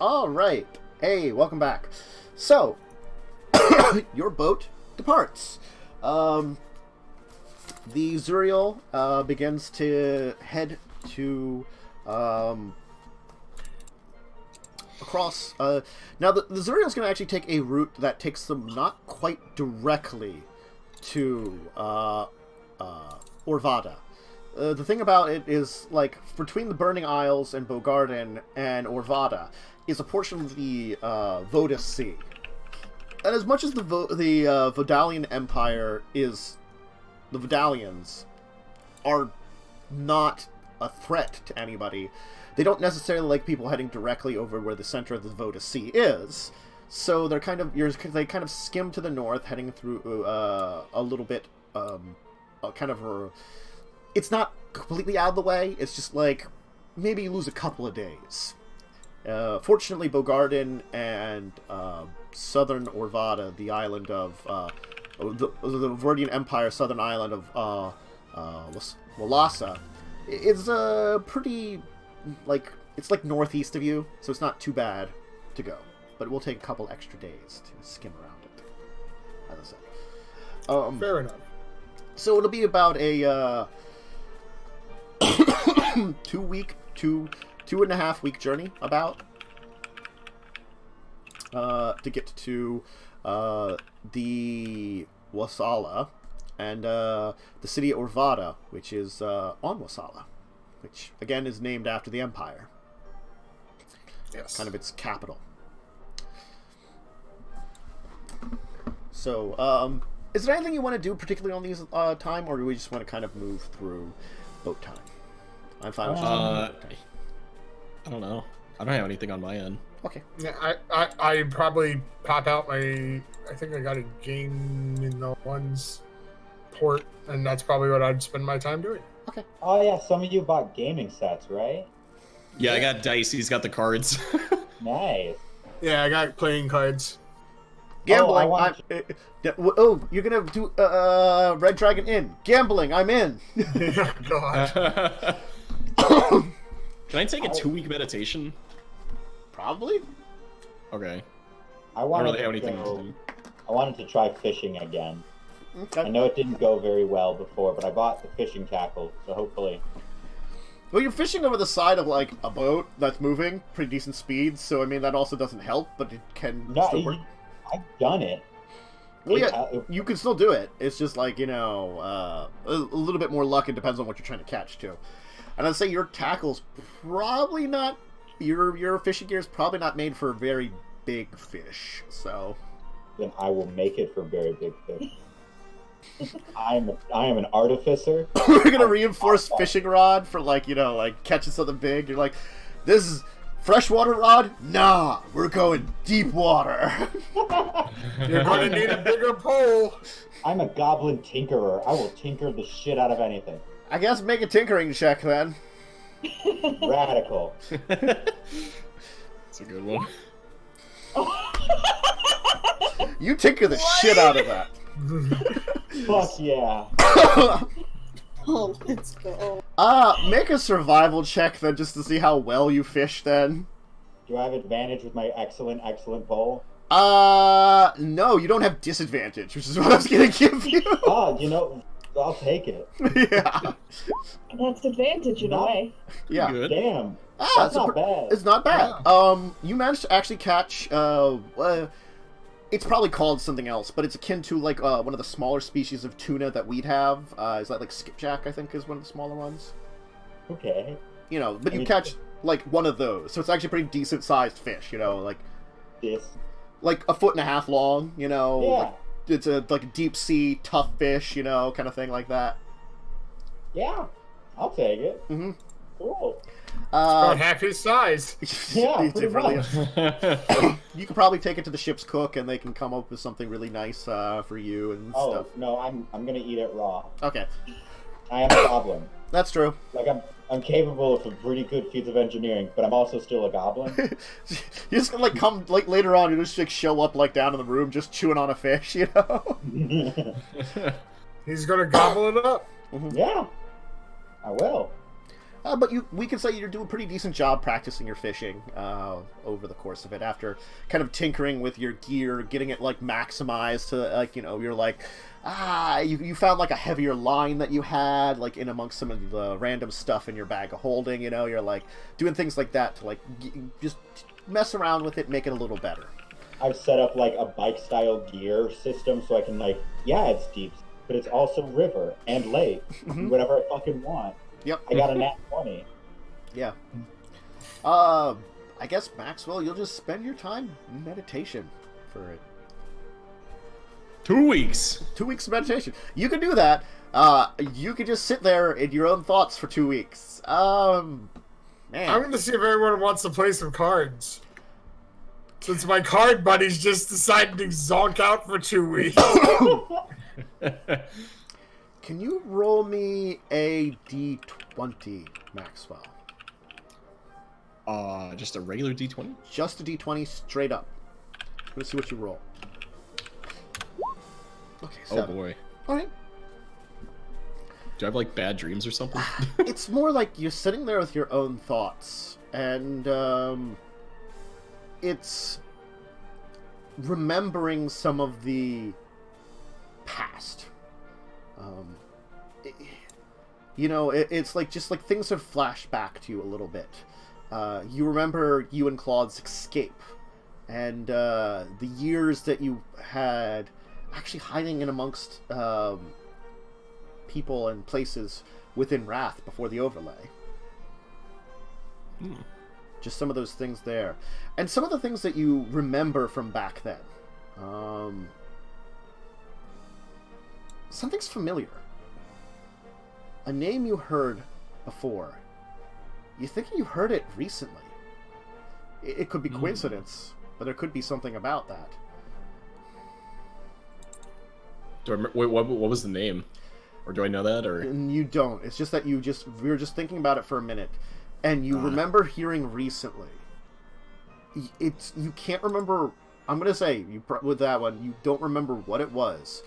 All right. Hey, welcome back. So, your boat departs. The Zuriel begins to head to across. Now, the Zuriel's going to actually take a route that takes them not quite directly to Orvada. The thing about it is, like, between the Burning Isles and Bogardan and Orvada is a portion of the Voda Sea. And as much as the Vodalian Empire is... The Vodalians are not a threat to anybody. They don't necessarily like people heading directly over where the center of the Voda Sea is. So they're they kind of skim to the north, heading through a little bit, it's not completely out of the way. It's just like maybe you lose a couple of days. Fortunately, Bogardan and southern Orvada, the island of the Verdian Empire, southern island of Wallasa, is pretty it's like northeast of you, so it's not too bad to go. But it will take a couple extra days to skim around it, as I said. Fair enough. So it'll be about a 2.5 week journey about to get to the Wasala and the city of Orvada, which is on Wasala, which again is named after the Empire. Yes. Kind of its capital. So, is there anything you want to do particularly on these time, or do we just want to kind of move through boat time? I'm fine with I don't know. I don't have anything on my end. Okay. Yeah, I probably pop out my... I think I got a game in the ones port, and that's probably what I'd spend my time doing. Okay. Oh yeah, some of you bought gaming sets, right? Yeah, I got dice. He's got the cards. Nice. Yeah, I got playing cards. Gambling. Oh, You're gonna do Red Dragon Inn. Gambling. I'm in. God. Can I take a 2-week meditation? Probably. Okay. I I don't wanted really have to anything to go, do. I wanted to try fishing again. Okay. I know it didn't go very well before, but I bought the fishing tackle, so hopefully. Well, you're fishing over the side of like a boat that's moving pretty decent speed, so I mean that also doesn't help, but it can still work. I've done it. Well, yeah, you can still do it. It's just like, you know, a little bit more luck. It depends on what you're trying to catch too. And I'd say your tackle's probably not your fishing gear is probably not made for very big fish. So then I will make it for very big fish. I am an artificer. We're gonna reinforce fishing rod for like, you know, like catching something big. You're like, this is freshwater rod? Nah, we're going deep water. You're going to need a bigger pole. I'm a goblin tinkerer. I will tinker the shit out of anything. I guess make a tinkering check then. Radical. That's a good one. You tinker the shit out of that. Fuck yeah. Oh, let's go. Make a survival check then just to see how well you fish then. Do I have advantage with my excellent pole? No, you don't have disadvantage, which is what I was gonna give you. Oh, you know, I'll take it. Yeah. That's advantage in a way. Yeah. Good. Damn. That's not bad. It's not bad. You managed to actually catch, it's probably called something else, but it's akin to, like, one of the smaller species of tuna that we'd have. Is that, like, skipjack, I think, is one of the smaller ones? Okay. You know, but you catch, like, one of those. So it's actually a pretty decent-sized fish, you know, like... Yes. Like, 1.5 feet long, you know? Yeah. Like, it's a, like, a deep-sea, tough fish, you know, kind of thing like that. Yeah. I'll take it. Mm-hmm. Cool. About half his size. Yeah, It pretty really much. is. You could probably take it to the ship's cook, and they can come up with something really nice for you and Oh, stuff. no, I'm gonna eat it raw. Okay, I am a goblin. that's true. Like, I'm capable of some pretty good feats of engineering, but I'm also still a goblin. You just like come like later on, you just like show up like down in the room, just chewing on a fish, you know? He's going to gobble it up. Yeah, I will. But we can say you're doing a pretty decent job practicing your fishing over the course of it. After kind of tinkering with your gear, getting it like maximized to like you're like you found like a heavier line that you had like in amongst some of the random stuff in your bag of holding. You're like doing things like that to like just mess around with it, make it a little better. I've set up like a bike style gear system so I can like it's deep, but it's also river and lake, whatever I fucking want. Yep. I got a nat 20. Yeah. I guess, Maxwell, you'll just spend your time in meditation for it. 2 weeks. 2 weeks of meditation. You can do that. You can just sit there in your own thoughts for 2 weeks. Man. I'm going to see if everyone wants to play some cards. Since my card buddies just decided to zonk out for 2 weeks. Can you roll me a d20, Maxwell? Just a regular d20? Just a d20 straight up. Let's see what you roll. Okay, 7. Oh boy. Alright. Do I have like bad dreams or something? It's more like you're sitting there with your own thoughts, and it's remembering some of the past. It's like just like things have flashed back to you a little bit. You remember you and Claude's escape, and the years that you had actually hiding in amongst people and places within Rath before the overlay. Just some of those things there, and some of the things that you remember from back then. Something's familiar. A name you heard before. You think you heard it recently. It could be coincidence, but there could be something about that. Do I remember, what was the name? Or do I know that? Or And you don't. It's just that we were just thinking about it for a minute, and you remember hearing recently. You can't remember. I'm gonna say with that one, you don't remember what it was.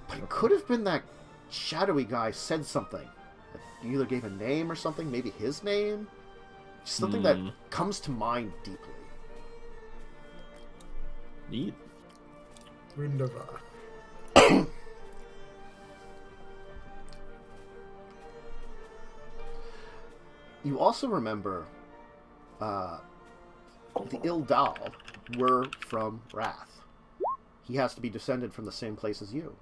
But it could have been that shadowy guy said something. That either gave a name or something, maybe his name. Just something that comes to mind deeply. Neat. Wunderbar. You also remember the Ildal were from Rath. He has to be descended from the same place as you.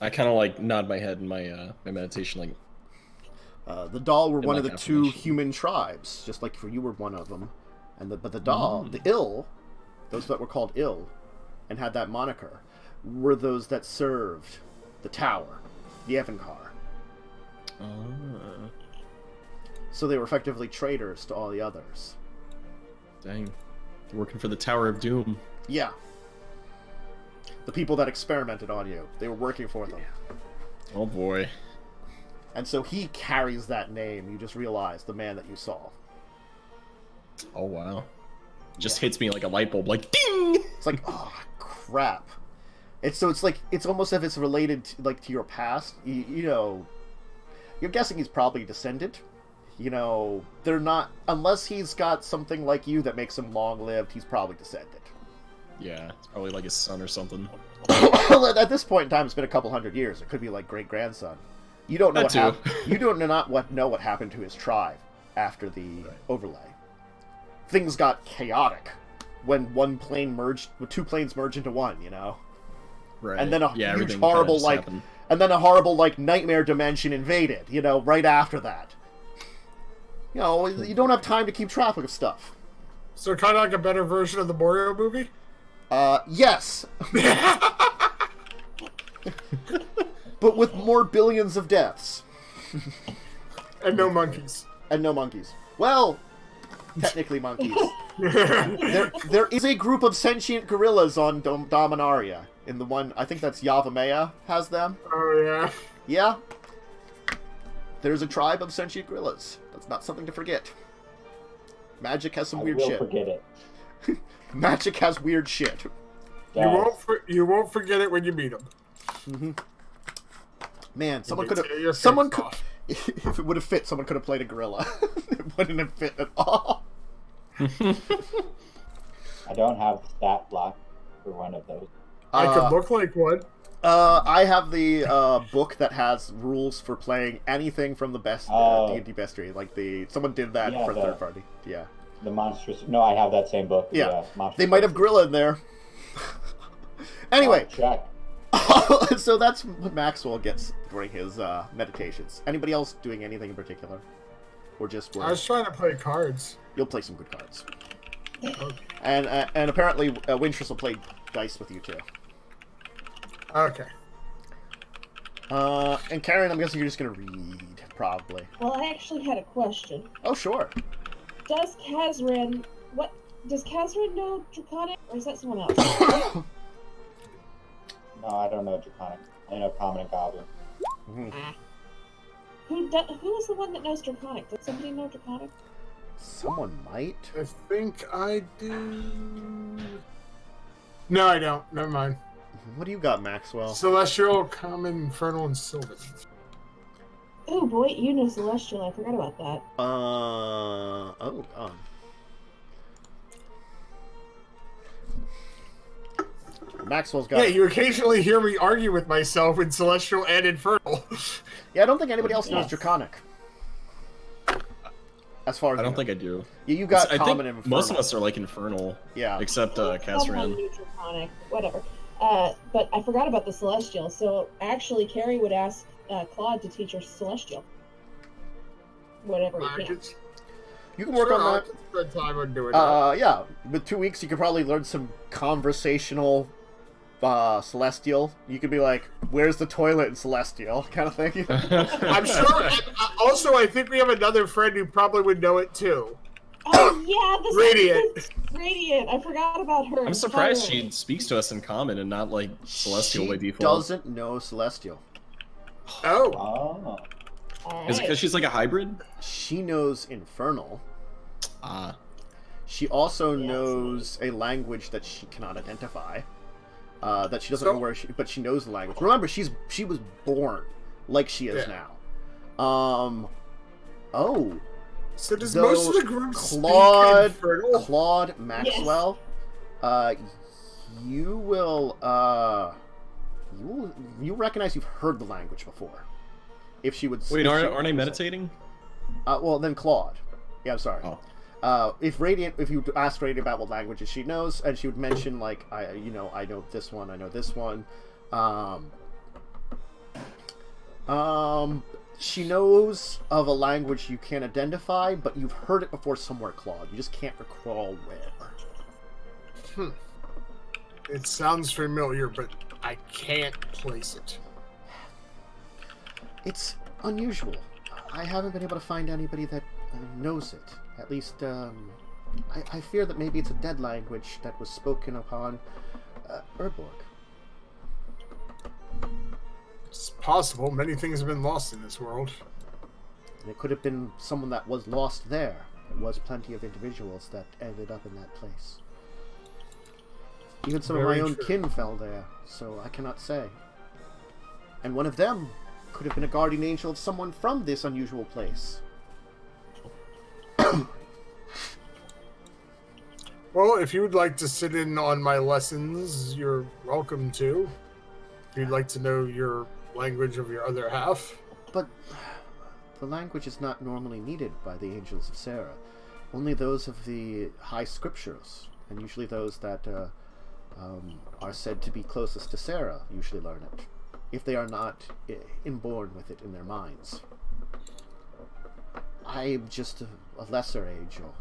I kind of like nod my head in my my meditation, like. The Dal were one of the two confirmation. human tribes, just like you were one of them. But the Dal, the Ill, those that were called Ill, and had that moniker, were those that served the tower, the Evankar. So they were effectively traitors to all the others. Dang. Working for the Tower of Doom. Yeah. The people that experimented on you. They were working for them. Oh boy. And so he carries that name, you just realize, the man that you saw. Oh wow. Just hits me like a light bulb, like ding! It's like, oh, crap. It's almost as if it's related to your past. You're guessing he's probably descendant. They're not, unless he's got something like you that makes him long-lived, he's probably descendant. Yeah, it's probably like his son or something. At this point in time, it's been a couple hundred years. It could be like great-grandson. You don't know You don't know what happened to his tribe after the overlay. Things got chaotic when two planes merged into one. Right. And then a huge everything horrible kinda just happened. and then a horrible nightmare dimension invaded. Right after that. You don't have time to keep track of stuff. So kind of like a better version of the Mario movie? Yes. But with more billions of deaths. And no monkeys. And no monkeys. Well, technically monkeys. There is a group of sentient gorillas on Dominaria. In the one, I think that's Yavamea has them. Oh, yeah. Yeah. There's a tribe of sentient gorillas. That's not something to forget. Magic has some weird shit. Forget it. Magic has weird shit. You won't forget it when you meet them. Mm-hmm. Man, someone could Your have. face Someone could. off. If it would have fit, someone could have played a gorilla. It wouldn't have fit at all. I don't have the stat block for one of those. I could look like one. I have the book that has rules for playing anything from the best D&D bestiary. Like someone did that for third party. Yeah. The monstrous. No, I have that same book. Yeah. Monstrous They might have gorilla in there. Anyway. Check. So that's what Maxwell gets during his meditations. Anybody else doing anything in particular, or just work? I was trying to play cards. You'll play some good cards, Okay. and apparently Wintress will play dice with you too. Okay. And Karen, I'm guessing you're just gonna read, probably. Well, I actually had a question. Oh, sure. Does Kazran know Draconic, or is that someone else? No, I don't know Draconic. I know Common and Goblin. Who is the one that knows Draconic? Does somebody know Draconic? Someone might. I think I do. No, I don't. Never mind. What do you got, Maxwell? Celestial, Common, Infernal, and Sylvan. Oh boy, you know Celestial. I forgot about that. Maxwell's got. Yeah, you occasionally hear me argue with myself in Celestial and Infernal. Yeah, I don't think anybody else knows Draconic. As far as I don't think I do. Yeah, you got I Common think and Infernal. most of us are like Infernal. Yeah. Except Someone Kazran. knew Draconic, whatever. But I forgot about the Celestial. So actually, Carrie would ask Claude to teach her Celestial. Whatever he can. You can work on that. Spend time on doing Yeah, with 2 weeks you could probably learn some conversational Celestial. You could be like, "Where's the toilet in Celestial?" kind of thing. I'm sure. Also, I think we have another friend who probably would know it too. Oh yeah, Radiant. Radiant. I forgot about her. I'm surprised entirely. she speaks to us in common and not like Celestial by She default. doesn't know Celestial. Oh. Oh. All Is it right. because she's like a hybrid? She knows Infernal. Ah. She also Yeah, knows a language that she cannot identify. That she doesn't So- know where but she knows the language. Remember, she was born like she is Yeah. now. Oh, So does So, most of the group Claude- speak Infernal? Claude Maxwell. You will you recognize you've heard the language before. If she would. Wait, if she- aren't I meditating? Well, then Claude. Yeah, I'm sorry. Oh. If you ask Radiant about what languages she knows, and she would mention like, I know this one, I know this one. She knows of a language you can't identify, but you've heard it before somewhere, Claude. You just can't recall where. It sounds familiar, but I can't place it. It's unusual. I haven't been able to find anybody that knows it. At least, I fear that maybe it's a dead language that was spoken upon Urborg. It's possible. Many things have been lost in this world. And it could have been someone that was lost there. There was plenty of individuals that ended up in that place. Even some of Very my own true. kin fell there, so I cannot say. And one of them could have been a guardian angel of someone from this unusual place. Well, if you would like to sit in on my lessons, you're welcome to. If you'd like to know your language of your other half. But the language is not normally needed by the angels of Sarah. Only those of the high scriptures, and usually those that are said to be closest to Sarah, usually learn it, if they are not inborn with it in their minds. I am just a lesser angel.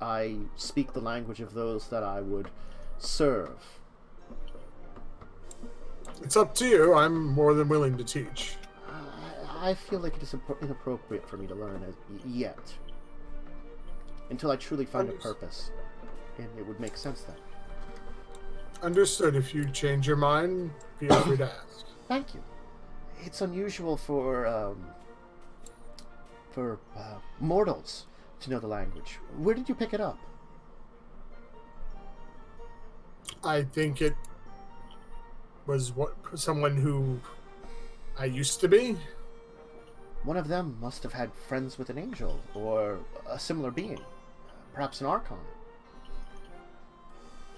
I speak the language of those that I would serve. It's up to you. I'm more than willing to teach. I feel like it is inappropriate for me to learn yet. Until I truly find a purpose. And it would make sense then. Understood. If you change your mind, feel free to ask. Thank you. It's unusual for mortals to know the language. Where did you pick it up? I think it was someone who I used to be. One of them must have had friends with an angel, or a similar being. Perhaps an archon.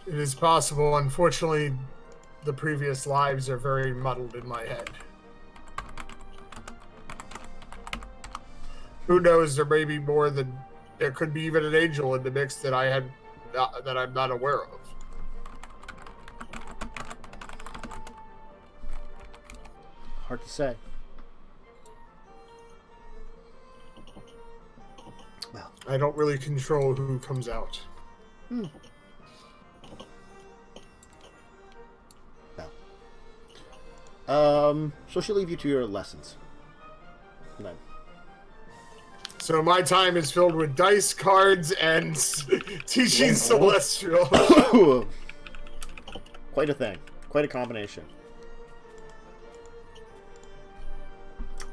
It is possible. Unfortunately, the previous lives are very muddled in my head. Who knows? There may be more than... There could be even an angel in the mix that I'm not aware of. Hard to say. Well, I don't really control who comes out. Well. So she'll leave you to your lessons. Then. So my time is filled with dice, cards, and teaching Celestial. Quite a thing. Quite a combination.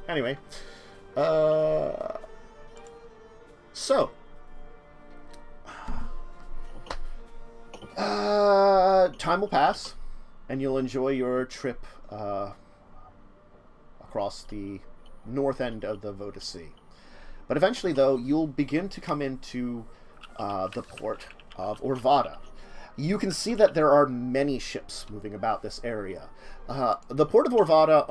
Anyway. So. Time will pass, and you'll enjoy your trip across the north end of the Voda Sea. But eventually, though, you'll begin to come into the port of Orvada. You can see that there are many ships moving about this area. The port of Orvada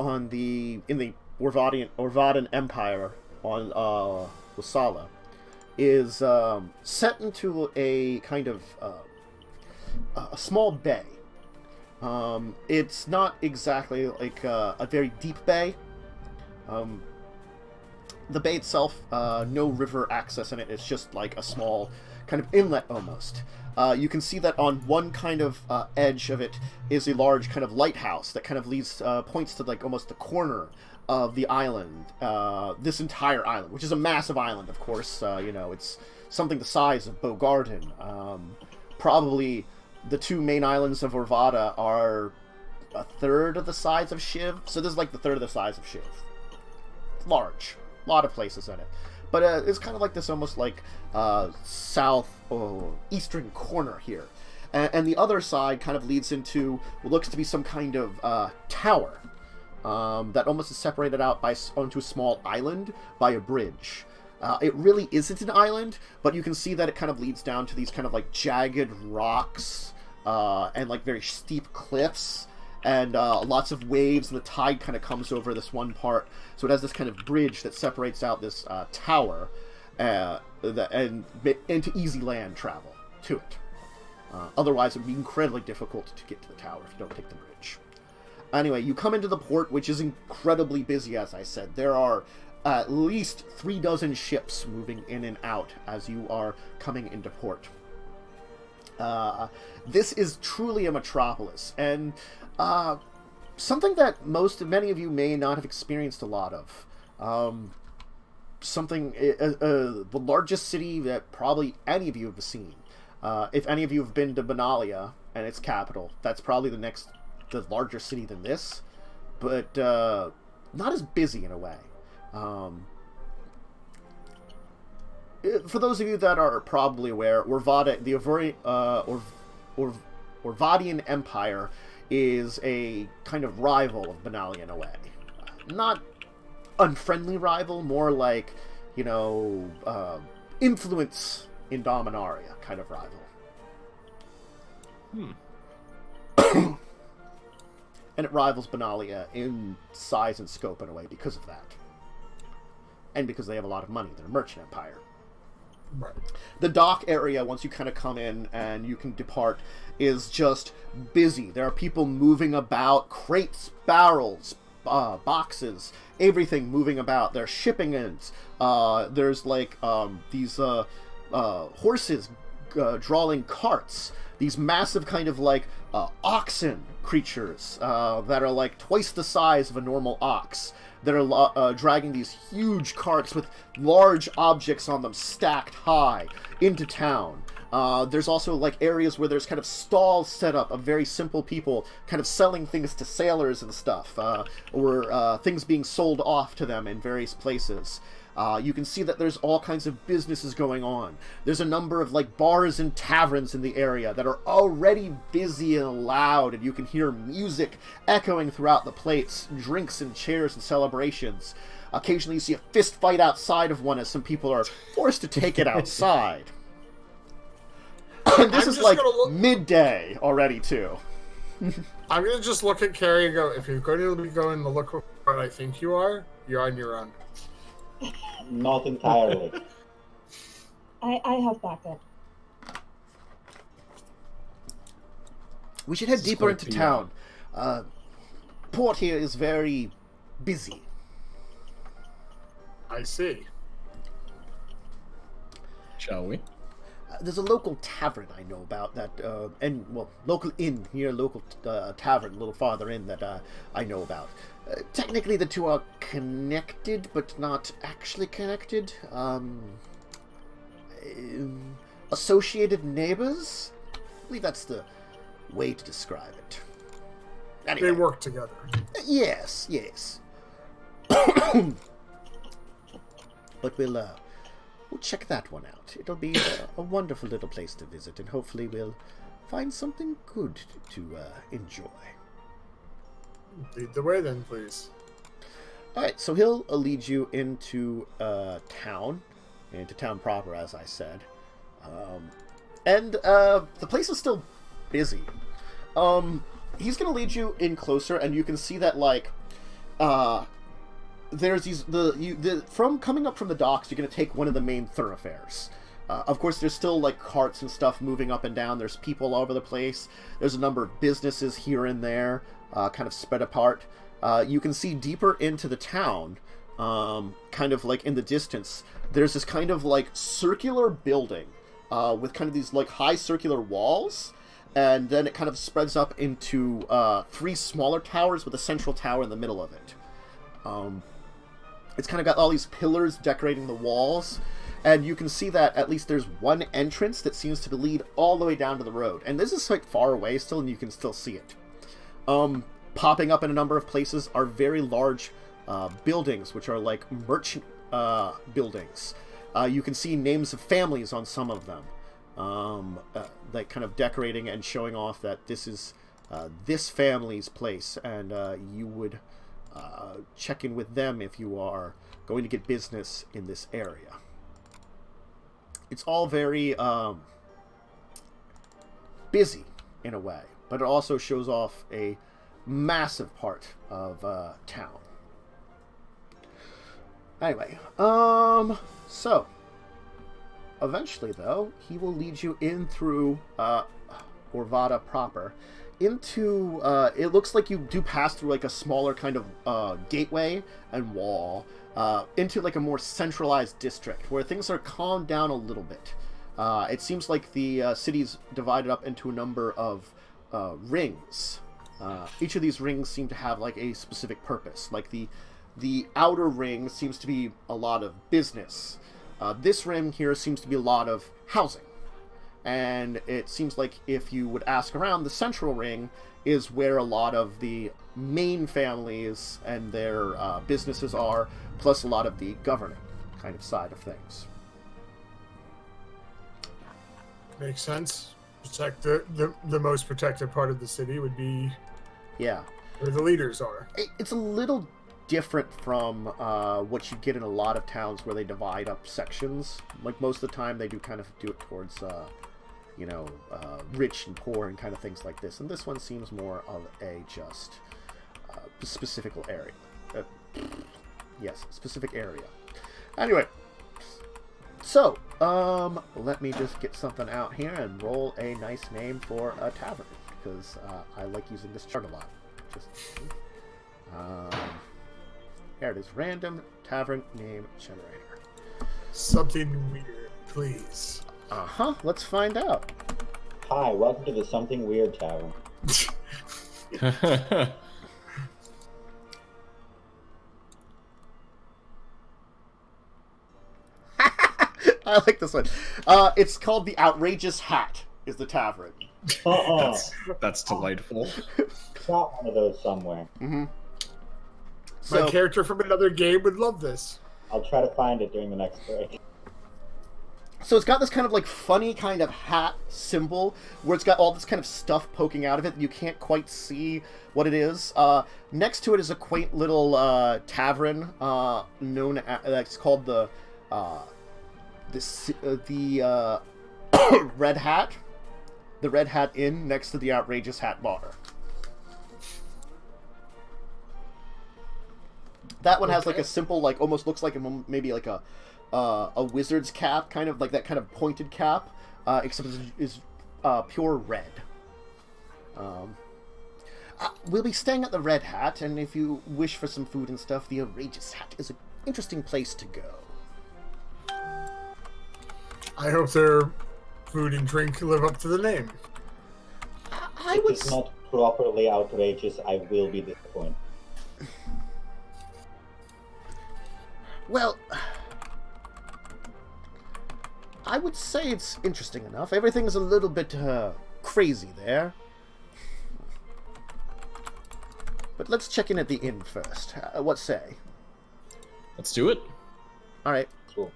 in the Orvadan Empire on Wasala is set into a kind of a small bay. It's not exactly like a very deep bay. The bay itself, no river access in it. It's just like a small kind of inlet almost. You can see that on one kind of edge of it is a large kind of lighthouse that kind of points to like almost the corner of the island. This entire island, which is a massive island, of course. It's something the size of Bogardan. Probably the two main islands of Orvada are a third of the size of Shiv. So this is like the third of the size of Shiv. It's large. A lot of places in it. But it's kind of like this almost like south or eastern corner here. And the other side kind of leads into what looks to be some kind of tower that almost is separated out onto a small island by a bridge. It really isn't an island, but you can see that it kind of leads down to these kind of like jagged rocks and like very steep cliffs. And lots of waves, and the tide kind of comes over this one part. So it has this kind of bridge that separates out this tower and into easy land travel to it. Otherwise, it would be incredibly difficult to get to the tower if you don't take the bridge. Anyway, you come into the port, which is incredibly busy, as I said. There are at least 36 ships moving in and out as you are coming into port. This is truly a metropolis, and something that many of you may not have experienced a lot of. The largest city that probably any of you have seen. If any of you have been to Dominaria and its capital, that's probably the larger city than this, but not as busy in a way. For those of you that are probably aware, Orvada, the Orvadian Empire is a kind of rival of Benalia in a way. Not unfriendly rival, more like, influence in Dominaria kind of rival. And it rivals Benalia in size and scope in a way because of that. And because they have a lot of money. They're a merchant empire. Right. The dock area, once you kind of come in and you can depart, is just busy. There are people moving about, crates, barrels, boxes, everything moving about. There's shipping ins. There's like these horses drawing carts. These massive kind of like oxen creatures that are like twice the size of a normal ox. That are dragging these huge carts with large objects on them stacked high into town. There's also like areas where there's kind of stalls set up of very simple people kind of selling things to sailors and stuff, or things being sold off to them in various places. You can see that there's all kinds of businesses going on. There's a number of like bars and taverns in the area that are already busy and loud, and you can hear music echoing throughout the place, drinks and chairs and celebrations. Occasionally you see a fist fight outside of one as some people are forced to take it outside. And this is like midday already, too. I'm going to just look at Carrie and go, if you're going to be going to look for what I think you are, you're on your own. Not entirely. I have backup. We should head deeper into town. Port here is very busy. I see. Shall we? There's a local tavern I know about that, local inn here, local tavern a little farther in that I know about. Technically, the two are connected, but not actually connected. Associated neighbors? I believe that's the way to describe it. Anyway. They work together. Yes. But we'll check that one out. It'll be a wonderful little place to visit, and hopefully we'll find something good to enjoy. Lead the way then, please. Alright, so he'll lead you into town proper, as I said. And the place is still busy. He's going to lead you in closer, and you can see that, like, there's these from coming up from the docks, you're going to take one of the main thoroughfares. Of course, there's still like carts and stuff moving up and down. There's people all over the place. There's a number of businesses here and there, kind of spread apart. You can see deeper into the town, kind of like in the distance. There's this kind of like circular building with kind of these like high circular walls, and then it kind of spreads up into 3 smaller towers with a central tower in the middle of it. It's kind of got all these pillars decorating the walls, and you can see that at least there's one entrance that seems to lead all the way down to the road. And this is like far away still, and you can still see it. Popping up in a number of places are very large buildings, which are like merchant buildings. You can see names of families on some of them, like kind of decorating and showing off that this is this family's place, and you would check in with them if you are going to get business in this area. It's all very busy in a way, but it also shows off a massive part of town. Anyway, so eventually though, he will lead you in through Orvada proper into, it looks like you do pass through like a smaller kind of gateway and wall into like a more centralized district where things are calmed down a little bit. It seems like the city's divided up into a number of rings. Each of these rings seem to have like a specific purpose. Like the outer ring seems to be a lot of business. This ring here seems to be a lot of housing. And it seems like if you would ask around, the central ring is where a lot of the main families and their businesses are, plus a lot of the governing kind of side of things. Makes sense. It's like the most protected part of the city would be where the leaders are. It's a little different from what you get in a lot of towns where they divide up sections. Like most of the time they do kind of do it towards rich and poor and kind of things like this. And this one seems more of a just specific area. Specific area. Anyway, so let me just get something out here and roll a nice name for a tavern, because I like using this chart a lot. Here it is, random tavern name generator. Something weird, please. Let's find out. Hi, welcome to the Something Weird Tavern. I like this one. It's called the Outrageous Hat, is the tavern. That's delightful. Got one of those somewhere. Mm-hmm. My character from another game would love this. I'll try to find it during the next break. So it's got this kind of like funny kind of hat symbol where it's got all this kind of stuff poking out of it. You can't quite see what it is. Next to it is a quaint little tavern known as, it's called the Red Hat. The Red Hat Inn next to the Outrageous Hat Bar. That one has like a simple, like almost looks like maybe like a wizard's cap, kind of like that kind of pointed cap, except it's pure red. We'll be staying at the Red Hat, and if you wish for some food and stuff, the Outrageous Hat is an interesting place to go. I hope their food and drink live up to the name. I would. If it's not properly outrageous, I will be disappointed. Well, I would say it's interesting enough. Everything's a little bit crazy there. But let's check in at the inn first. What say? Let's do it. All right. Cool.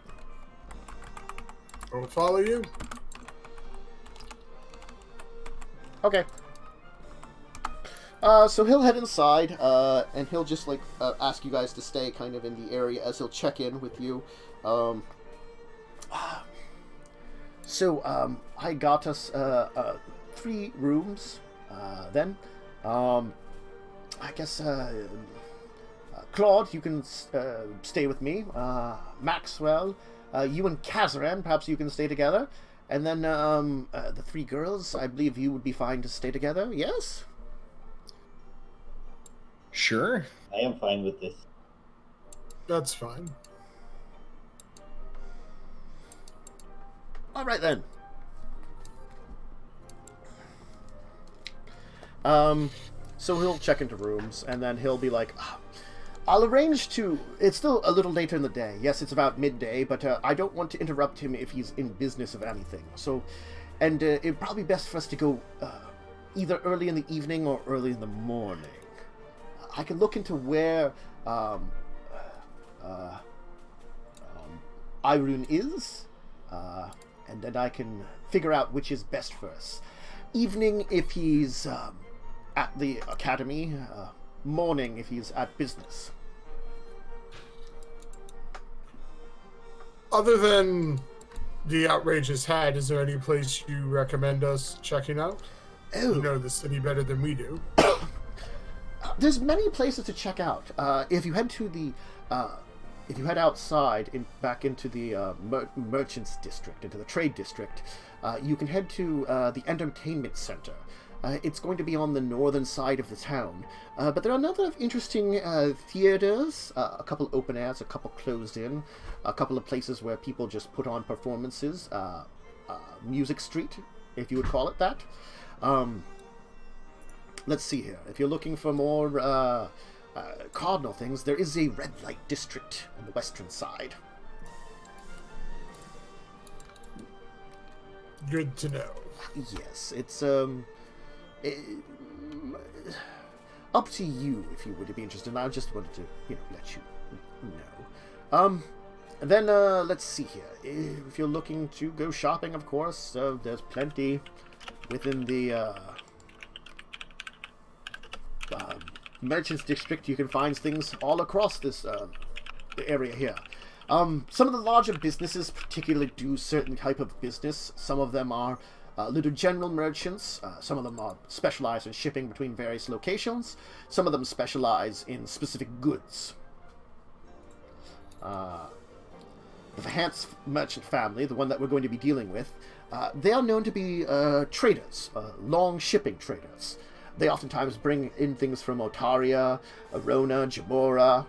I'll follow you. Okay. So he'll head inside, and he'll just like ask you guys to stay kind of in the area as he'll check in with you. I got us 3 rooms. Then, I guess Claude, you can stay with me. Maxwell, you and Kazaran, perhaps you can stay together. And then the 3 girls, I believe you would be fine to stay together. Yes. Sure. I am fine with this. That's fine. All right then. So he'll check into rooms, and then he'll be like, I'll arrange to... It's still a little later in the day. Yes, it's about midday, but I don't want to interrupt him if he's in business of anything. So, and it'd probably be best for us to go either early in the evening or early in the morning. I can look into where Irune is, and then I can figure out which is best for us. Evening if he's at the academy, morning if he's at business. Other than the Outrageous Hat, is there any place you recommend us checking out? Oh. You know the city better than we do. There's many places to check out. If you head to the, if you head outside back into the merchants district, into the trade district, you can head to the entertainment center. It's going to be on the northern side of the town, but there are a number of interesting theaters, a couple open airs, a couple closed in, a couple of places where people just put on performances, Music Street, if you would call it that. Let's see here. If you're looking for more cardinal things, there is a red light district on the western side. Good to know. Yes, it's up to you if you would be interested. I just wanted to, let you know. Then let's see here. If you're looking to go shopping, of course, there's plenty within the merchants district. You can find things all across this area here. Some of the larger businesses particularly do certain type of business. Some of them are little general merchants. Some of them are specialized in shipping between various locations. Some of them specialize in specific goods. The Vahance merchant family, the one that we're going to be dealing with, they are known to be traders, long shipping traders. They oftentimes bring in things from Otaria, Arona, Jamora,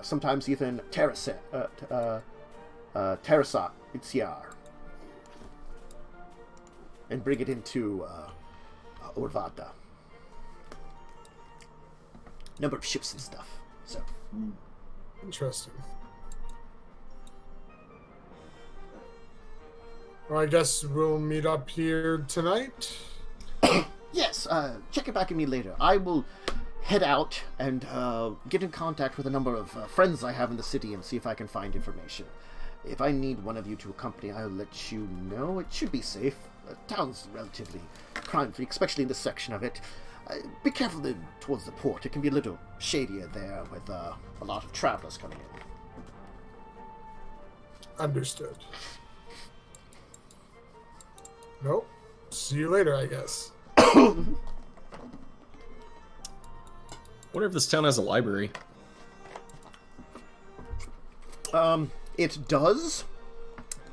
sometimes even Terrasat, Itsiar, and bring it into Orvada. Number of ships and stuff. So, Interesting. Well, I guess we'll meet up here tonight. yes, check it back at me later. I will head out and get in contact with a number of friends I have in the city and see if I can find information. If I need one of you to accompany, I'll let you know. It should be safe. The town's relatively crime-free, especially in this section of it. Be careful towards the port. It can be a little shadier there with a lot of travelers coming in. Understood. Nope. See you later, I guess. Wonder if this town has a library. It does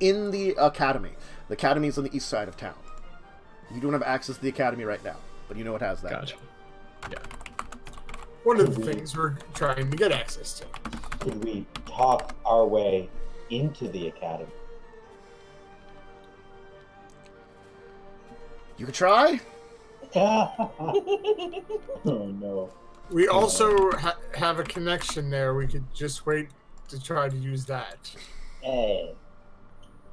in the academy. The academy is on the east side of town. You don't have access to the academy right now, but you know it has that. Gotcha. Yeah. One of the things we're trying to get access to. Could we talk our way into the academy? You could try. Oh no. We also have a connection there. We could just wait to try to use that. Hey.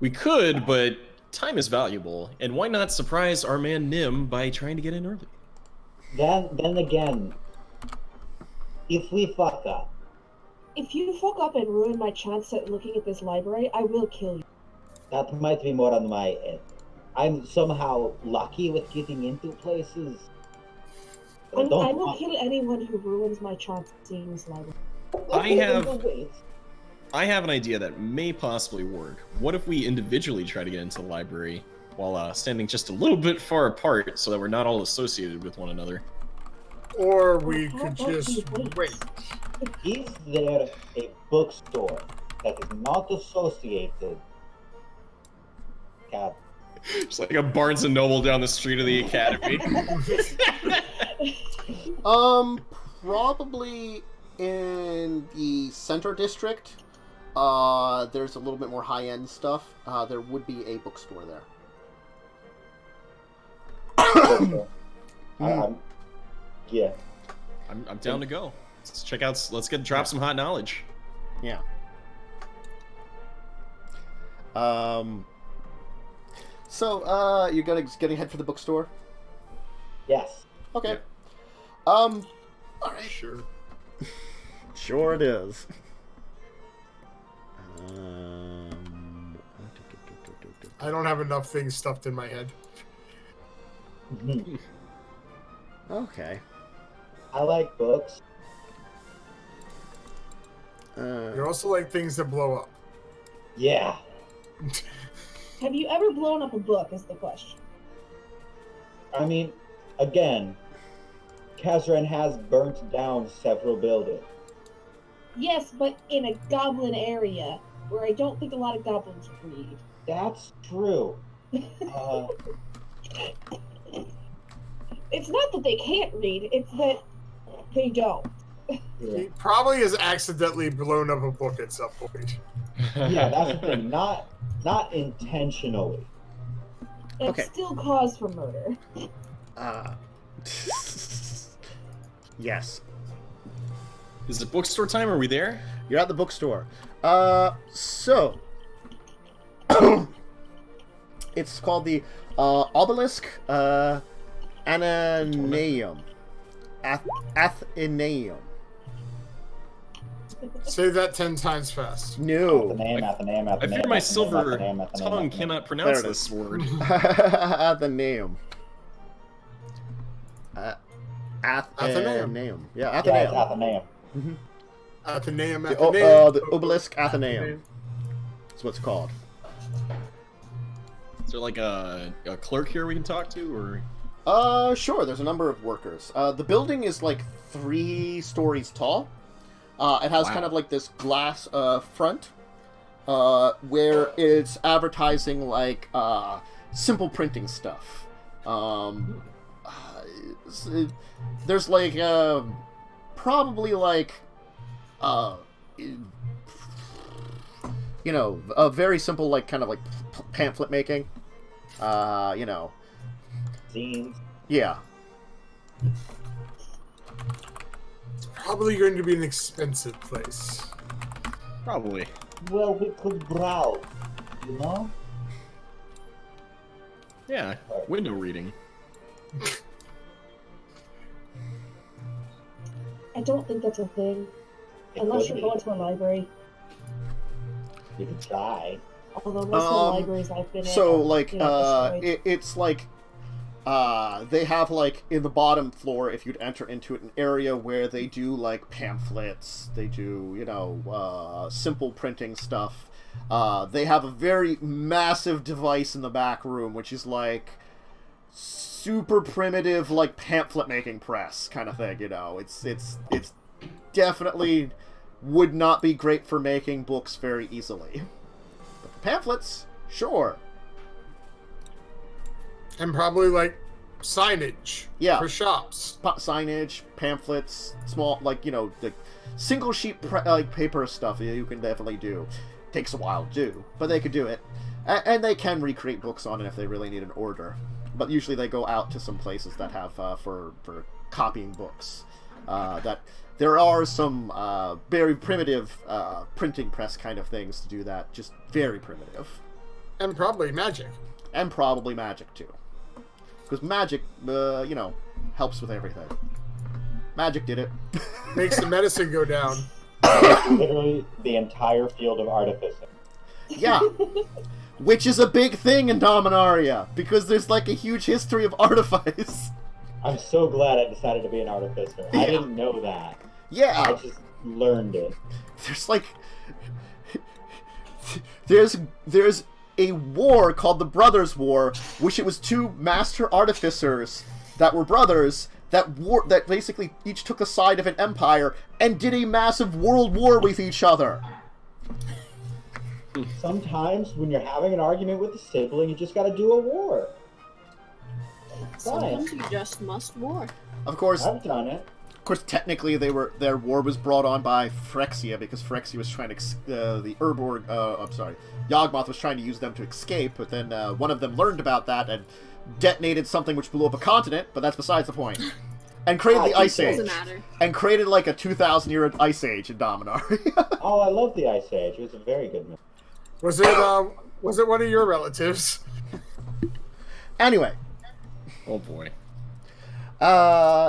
We could, but time is valuable, and why not surprise our man Nim by trying to get in early? Then again, if we fuck up, If you fuck up and ruin my chance at looking at this library, I will kill you. that might be more on my end. I'm somehow lucky with getting into places. I will kill anyone who ruins my chance at seeing this library. I have an idea that may possibly work. What if we individually try to get into the library while standing just a little bit far apart so that we're not all associated with one another? Or we could just wait. Is there a bookstore that is not associated? God. It's like a Barnes and Noble down the street of the academy. Probably in the center district. There's a little bit more high-end stuff. There would be a bookstore there. Yeah. I'm down to go. Let's check out. Let's drop some hot knowledge. Yeah. So, you're gonna head for the bookstore? Yes. Okay. Yep. All right. Sure. Sure it is. I don't have enough things stuffed in my head. Okay. I like books. You also like things that blow up. Yeah. Have you ever blown up a book, is the question. I mean, again, Kazran has burnt down several buildings. Yes, but in a goblin area, where I don't think a lot of goblins read. That's true. It's not that they can't read, it's that they don't. He probably has accidentally blown up a book at some point. Yeah, that's the thing. Not intentionally. It's Okay. still cause for murder. Yes. Is it bookstore time? Are we there? You're at the bookstore. So it's called the Obelisk Ananeum. Athenaeum. Say that 10 times fast. No. Athenaeum. I fear my silver tongue cannot pronounce There it is. this word. Athenaeum. Athenaeum. Yeah, Yeah, Athenaeum. it's Athenaeum. Athenaeum, The Obelisk Athenaeum. That's what it's called. Is there like a clerk here we can talk to, or? Sure. There's a number of workers. The building is like 3 stories tall. It has kind of like this glass front, where it's advertising like simple printing stuff. There's like probably like you know, a very simple like kind of like pamphlet making. You know. Zines. Yeah. It's probably going to be an expensive place. Probably. Well, we could browse, you know? Yeah. Window reading. don't think that's a thing. It Unless could you're be. going to a library. You could try. Although most of the libraries I've been in So, are, like, destroyed. it's like, they have, like, in the bottom floor, if you'd enter into it, an area where they do, like, pamphlets, they do, you know, simple printing stuff. They have a very massive device in the back room, which is, like, super primitive, like, pamphlet-making press kind of thing, you know. It's definitely would not be great for making books very easily. But the pamphlets, sure. And probably like signage. Yeah. For shops. Signage, pamphlets, small, like, you know, the single sheet like paper stuff you can definitely do. Takes a while to do, but they could do it. And they can recreate books on it if they really need an order. But usually they go out to some places that have, for copying books. That there are some very primitive printing press kind of things to do that. Just very primitive. And probably magic. And probably magic, too. Because magic, you know, helps with everything. Magic did it. Makes the medicine go down. Literally the entire field of artificing. Yeah. Which is a big thing in Dominaria, because there's, like, a huge history of artifice. I'm so glad I decided to be an artificer. Yeah. I didn't know that. I Yeah. just learned it. There's, like... There's a war called the Brothers' War, which it was two master artificers that were brothers that basically each took the side of an empire and did a massive world war with each other. Sometimes when you're having an argument with a sibling, you just gotta do a war. Sometimes you just must war. Of course, I've done it. technically their war was brought on by Phyrexia, because Phyrexia was trying to the Yawgmoth was trying to use them to escape, but then one of them learned about that and detonated something which blew up a continent, but that's besides the point. And created the Ice Age. Doesn't matter. And created like a 2,000-year Ice Age in Dominaria. Oh, I love the Ice Age. It was a very good movie. Was it one of your relatives? Anyway. Oh boy.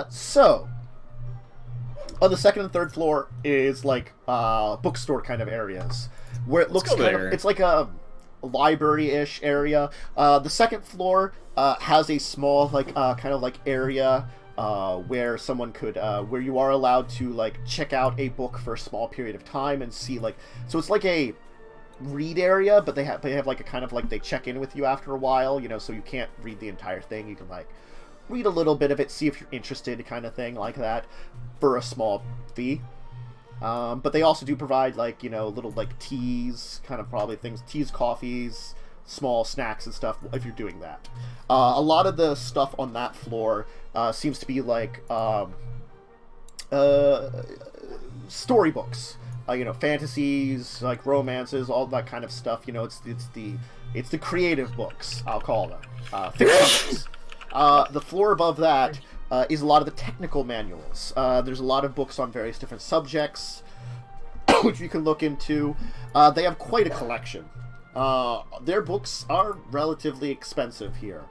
So on the second and third floor is like bookstore kind of areas where it looks go kind there. of, it's like a library-ish area. The second floor has a small like kind of like area where someone could where you are allowed to like check out a book for a small period of time and see like, so it's like a read area, but they have like a kind of like they check in with you after a while, you know, so you can't read the entire thing. You can like read a little bit of it, see if you're interested, kind of thing like that, for a small fee. But they also do provide like, you know, little like teas, kind of probably things, teas, coffees, small snacks and stuff if you're doing that. A lot of the stuff on that floor seems to be like storybooks. You know, fantasies, like romances, all that kind of stuff. You know, it's the creative books, I'll call them, fiction books. The floor above that is a lot of the technical manuals. There's a lot of books on various different subjects, which you can look into. They have quite a collection. Their books are relatively expensive here.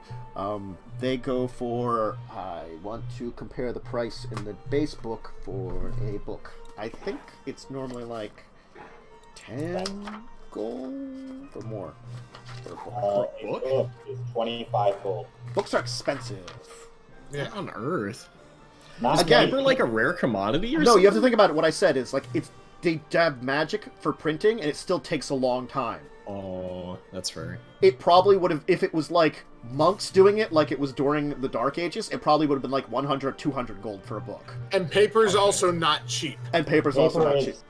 They go for, I want to compare the price in the base book for a book. I think it's normally like 10 gold or more for a book. A book is 25 gold. Books are expensive. What on earth? Not Again, me. Paper like a rare commodity or No, something? you have to think about it. What I said is like they have magic for printing, and it still takes a long time. Oh, that's fair. It probably would have, if it was like monks doing it, like it was during the Dark Ages, it probably would have been like 100, 200 gold for a book. And paper's also not cheap. And paper's also Paper not is-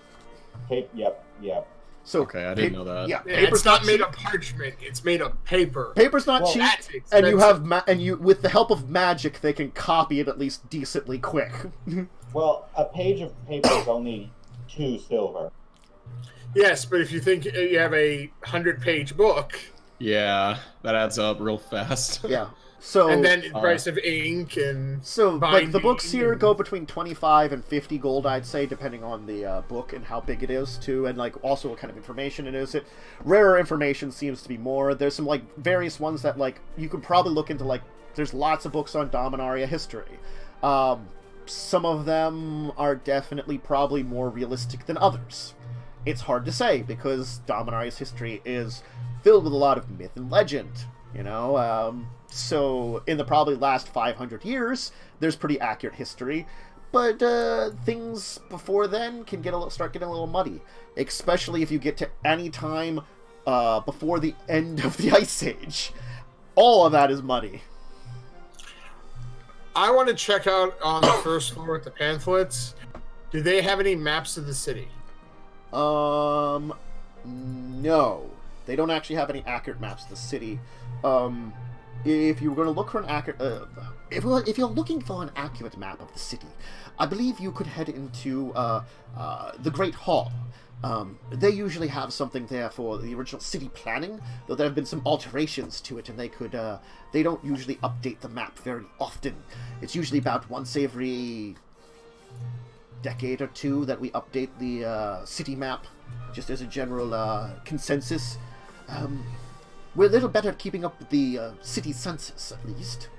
cheap. Yep. So Okay, I didn't know that. Yeah, Yeah, paper's it's not made cheap. of parchment. It's made of paper. Paper's not Well, cheap, That's and you expensive. have with the help of magic, they can copy it at least decently quick. Well, a page of paper is only 2 silver. Yes, but if you think you have a 100-page book, Yeah, that adds up real fast. Yeah. So and then the price of ink and So, like, the books binding here and- go between 25 and 50 gold, I'd say, depending on the book and how big it is, too, and, like, also what kind of information it is. Rarer information seems to be more. There's some, like, various ones that, like, you could probably look into, like, there's lots of books on Dominaria history. some of them are definitely probably more realistic than others. It's hard to say, because Dominaria's history is filled with a lot of myth and legend, you know? So, in the probably last 500 years, there's pretty accurate history, but things before then can start getting a little muddy, especially if you get to any time before the end of the Ice Age. All of that is muddy. I want to check out on the first floor with the pamphlets. Do they have any maps of the city? No. They don't actually have any accurate maps of the city. If you were going to look for an accurate... if you're looking for an accurate map of the city, I believe you could head into the Great Hall. They usually have something there for the original city planning, though there have been some alterations to it, and they don't usually update the map very often. It's usually about once every decade or two that we update the city map, just as a general consensus. We're a little better at keeping up with the city census, at least.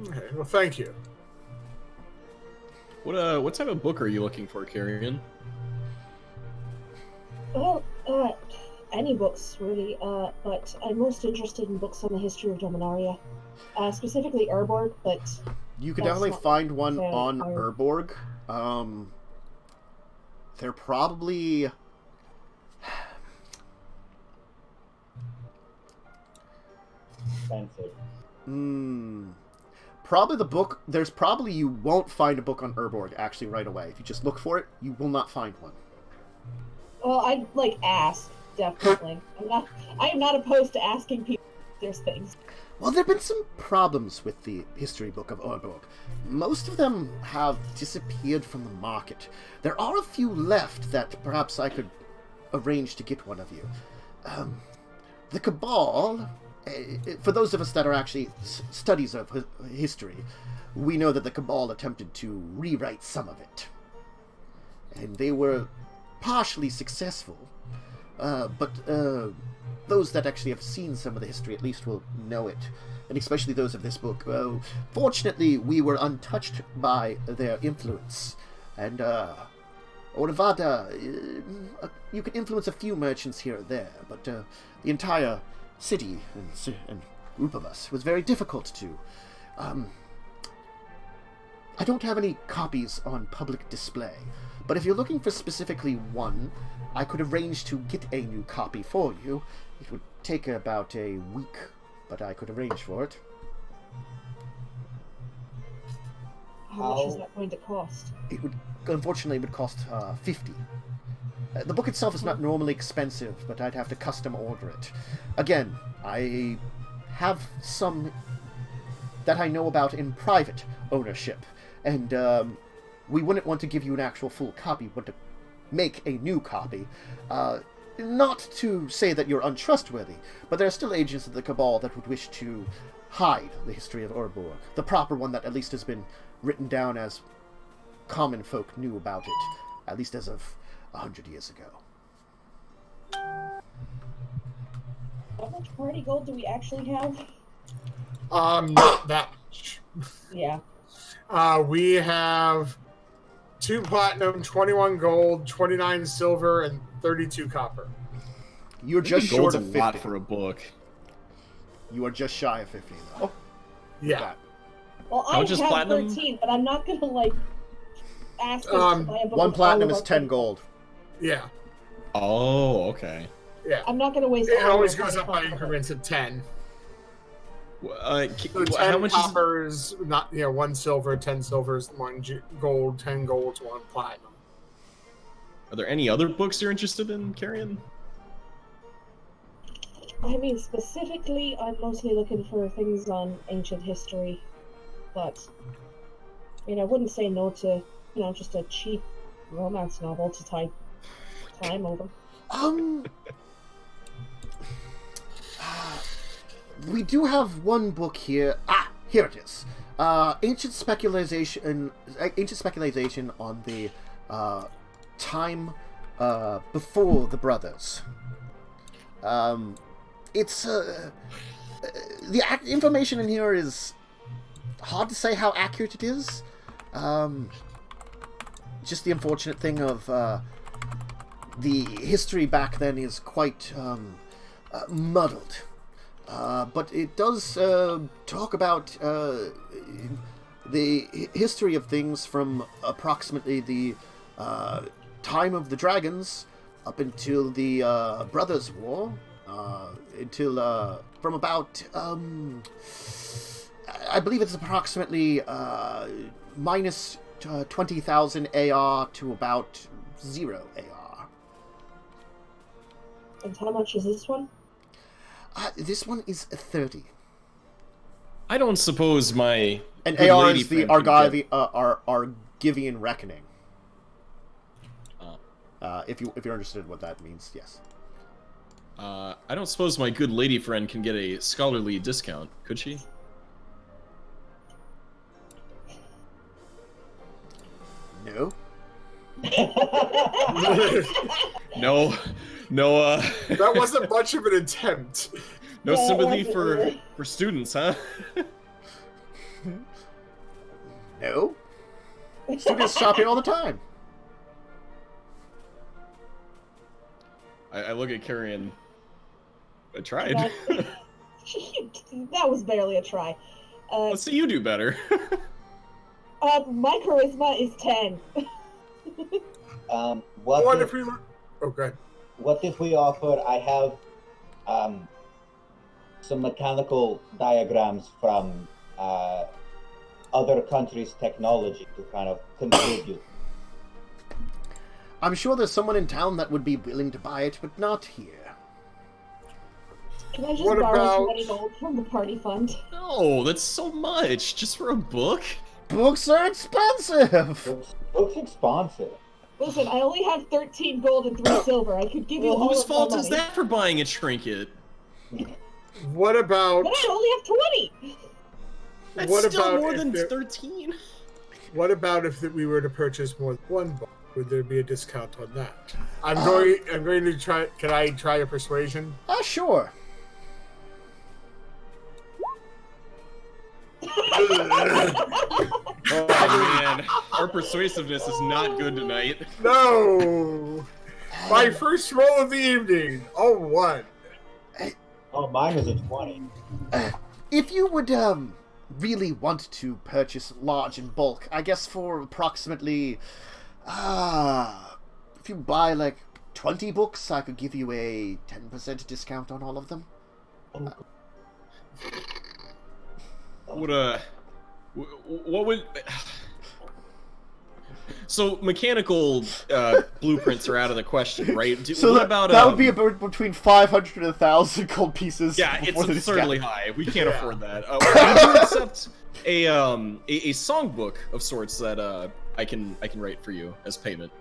Okay, well, thank you. What type of book are you looking for, Carrion? Well, any books, really, but I'm most interested in books on the history of Dominaria. Specifically Urborg, but... You can definitely find one on Empire. Urborg. They're probably... Expensive. Probably the book... you won't find a book on Urborg, actually, right away. If you just look for it, you will not find one. Well, I'd, ask, definitely. I am not opposed to asking people if there's things. Well, there have been some problems with the history book of Urborg. Most of them have disappeared from the market. There are a few left that perhaps I could arrange to get one of you. The Cabal... for those of us that are actually studies of history, we know that the Cabal attempted to rewrite some of it. And they were partially successful. But those that actually have seen some of the history at least will know it. And especially those of this book. Fortunately, we were untouched by their influence. And Orvada, you can influence a few merchants here or there, but the entire city and group of us was very difficult to. I don't have any copies on public display, but if you're looking for specifically one, I could arrange to get a new copy for you. It would take about a week, but I could arrange for it. How much is that going to cost? It would, unfortunately, it would cost 50. The book itself is not normally expensive, but I'd have to custom order it. Again, I have some that I know about in private ownership, and we wouldn't want to give you an actual full copy, but to make a new copy. Not to say that you're untrustworthy, but there are still agents of the Cabal that would wish to hide the history of Urborg, the proper one that at least has been written down as common folk knew about it, at least as of 100 years ago. How much party gold do we actually have? Not that much. Yeah. We have 2 platinum, 21 gold, 29 silver, and 32 copper. You're just Gold's short a of 50. lot for a book. You are just shy of 50, though. Yeah. Well, How I much is have platinum? 13, but I'm not gonna ask us to buy a book One with platinum all is of 10 our- gold. Yeah. Oh, okay. Yeah. I'm not gonna waste. It all always of our goes up by money. increments of 10. So So how 10 much is coppers, 1 silver, 10 silvers, 1 gold, 10 golds, 1 platinum. Are there any other books you're interested in, Carrion? I mean, specifically, I'm mostly looking for things on ancient history, but I wouldn't say no to just a cheap romance novel to tie time over. We do have one book here. Here it is. Ancient speculation on the time before the brothers. It's the information in here is hard to say how accurate it is. Just the unfortunate thing of the history back then is quite muddled. But it does talk about the history of things from approximately the time of the dragons up until the Brothers' War, until from about I believe it's approximately minus 20,000 AR to about 0 AR. And how much is this one? This one is 30. I don't suppose my And good AR lady is the friend can get- Argivian Reckoning. If you're interested in what that means, yes. I don't suppose my good lady friend can get a scholarly discount, could she? No. No, That wasn't much of an attempt. no Yeah, it sympathy wasn't for really. students, huh? No. Students shop here all the time. I look at Carrion. I tried. That was barely a try. Let's see you do better. My charisma is 10. What if we were... Okay. What if we offer? I have some mechanical diagrams from other countries' technology to kind of contribute. I'm sure there's someone in town that would be willing to buy it, but not here. Can I just What borrow about- 20 gold from the party fund? No, that's so much just for a book. Books are expensive! Books expensive. Listen, I only have 13 gold and 3 silver. I could give you Well, all whose of my fault money. is that for buying a trinket? What about... But I only have 20! That's What still about more if than there- 13. What about if we were to purchase more than one book? Would there be a discount on that? I'm going to try... Can I try a persuasion? Sure. Oh man, our persuasiveness is not good tonight. No! My first roll of the evening! Oh, what? Oh, mine is a 20. If you would, really want to purchase large in bulk, I guess for approximately, if you buy, like, 20 books, I could give you a 10% discount on all of them. What would... So, mechanical blueprints are out of the question, right? So what about... that would be between 500 and 1,000 gold pieces. Yeah, it's before the absurdly discount. high. We can't afford that. Would you accept a songbook of sorts that I can write for you as payment,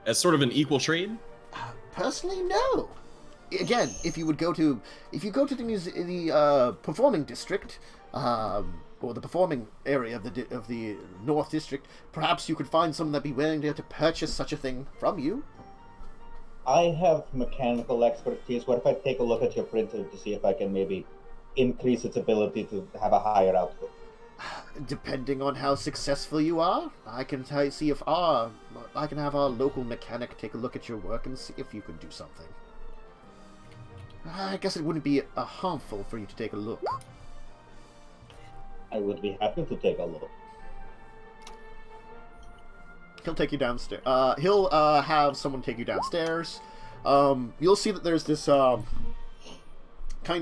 as sort of an equal trade? Personally, no. Again, if you go to the performing district, or the performing area of the North District, perhaps you could find someone that'd be willing to purchase such a thing from you. I have mechanical expertise. What if I take a look at your printer to see if I can maybe increase its ability to have a higher output? Depending on how successful you are, I can see if I can have our local mechanic take a look at your work and see if you could do something. I guess it wouldn't be harmful for you to take a look. I would be happy to take a look. He'll take you downstairs. He'll have someone take you downstairs. You'll see that there's this kind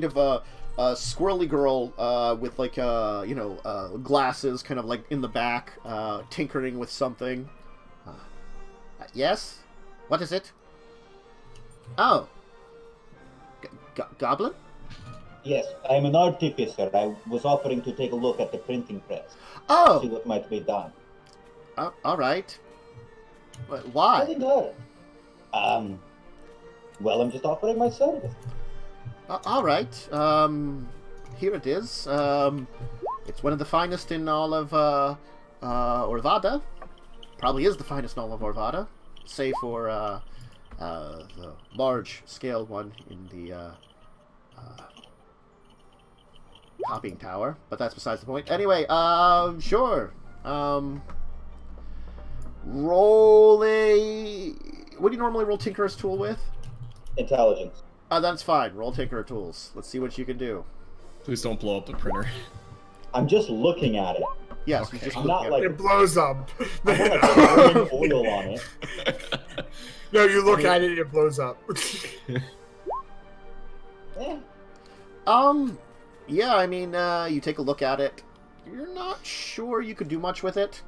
of a squirrely girl with like glasses, kind of like in the back, tinkering with something. Yes? What is it? Oh. Goblin? Yes, I'm an artificer. I was offering to take a look at the printing press. See Oh! what might be done. Alright. Why? Nothing good. Well, I'm just offering my service. Alright. Here it is. It's one of the finest in all of Orvada. Probably is the finest in all of Orvada. Save for the large scale one in the copying tower, but that's besides the point. Anyway, sure. Roll a... What do you normally roll Tinkerer's Tool with? Intelligence. That's fine. Roll Tinkerer Tools. Let's see what you can do. Please don't blow up the printer. I'm just looking at it. Yes, Okay. you just I'm look not at like- it. It blows up. I'm not like pouring oil on it. No, you look at it, it blows up. Eh. Yeah, I mean, you take a look at it. You're not sure you could do much with it,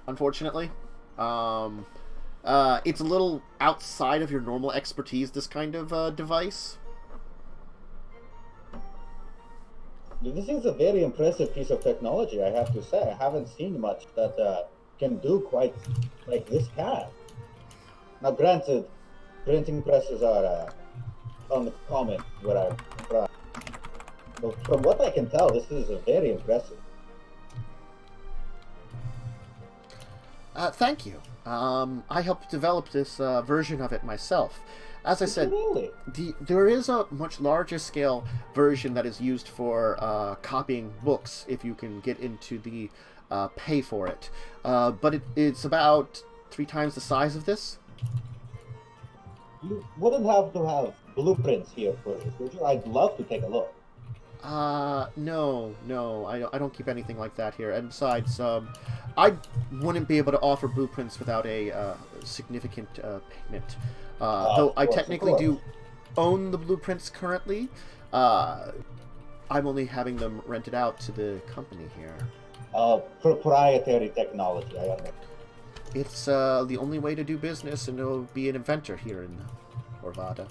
unfortunately. It's a little outside of your normal expertise, this kind of device. This is a very impressive piece of technology, I have to say. I haven't seen much that can do quite like this can. Now, granted, printing presses are uncommon where I'm from. But from what I can tell, this is very impressive. Thank you. I helped develop this version of it myself. As I said, Really? there is a much larger scale version that is used for copying books if you can get into the pay for it. But it's about 3 times the size of this. You wouldn't have to have blueprints here for this, would you? I'd love to take a look. No, I don't keep anything like that here. And besides, I wouldn't be able to offer blueprints without a significant payment. Though I of technically course. do own the blueprints currently. I'm only having them rented out to the company here. Proprietary technology, I understand. It's the only way to do business and to be an inventor here in Orvada.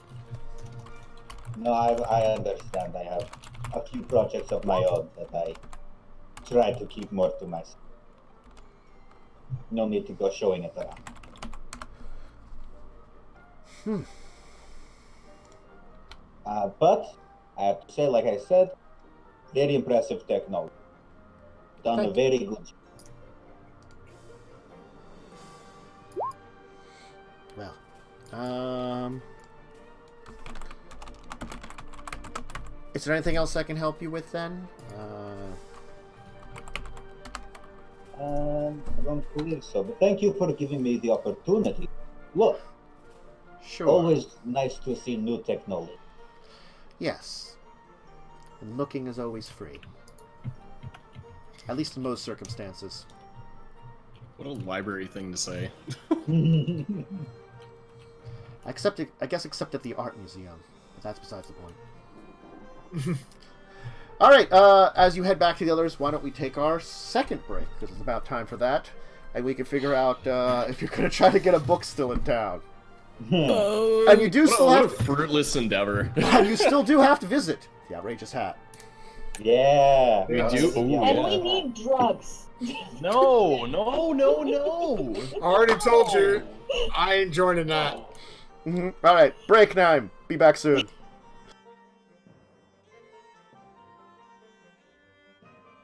No, I understand. I have a few projects of my own that I try to keep more to myself. No need to go showing it around. But I have to say, like I said, very impressive technology. Done a Thank very good job. Well, is there anything else I can help you with then? I don't believe so, but thank you for giving me the opportunity. Look, Sure. always nice to see new technology. Yes. And looking is always free. At least in most circumstances. What a library thing to say. I guess except at the art museum. But that's besides the point. Alright, as you head back to the others, why don't we take our second break? Because it's about time for that. And we can figure out if you're going to try to get a book still in town. And you do still what have a fruitless endeavor. and you still do have to visit the Outrageous Hat. Yeah. We do? Ooh, Yeah. And yeah. we need drugs. No. I already told you, I ain't joining that. Alright, break time. Be back soon.